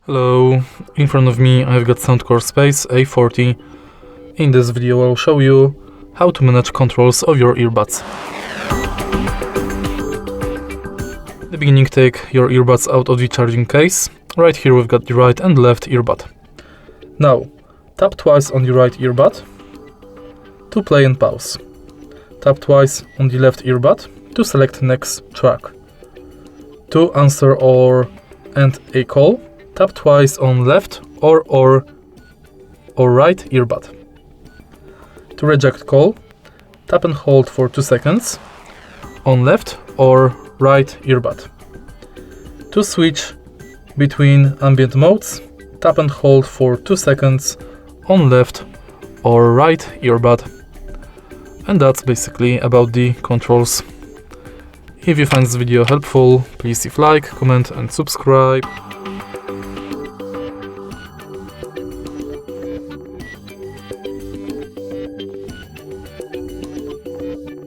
Hello, in front of me I've got Soundcore Space A40. In this video I'll show you how to manage controls of your earbuds. In the beginning, take your earbuds out of the charging case. Right here we've got the right and left earbud. Now, tap twice on the right earbud to play and pause. Tap twice on the left earbud to select next track. To answer or end a call, tap twice on left or right earbud. To reject call, tap and hold for 2 seconds on left or right earbud. To switch between ambient modes, tap and hold for 2 seconds on left or right earbud. And that's basically about the controls. If you find this video helpful, please leave like, comment and subscribe.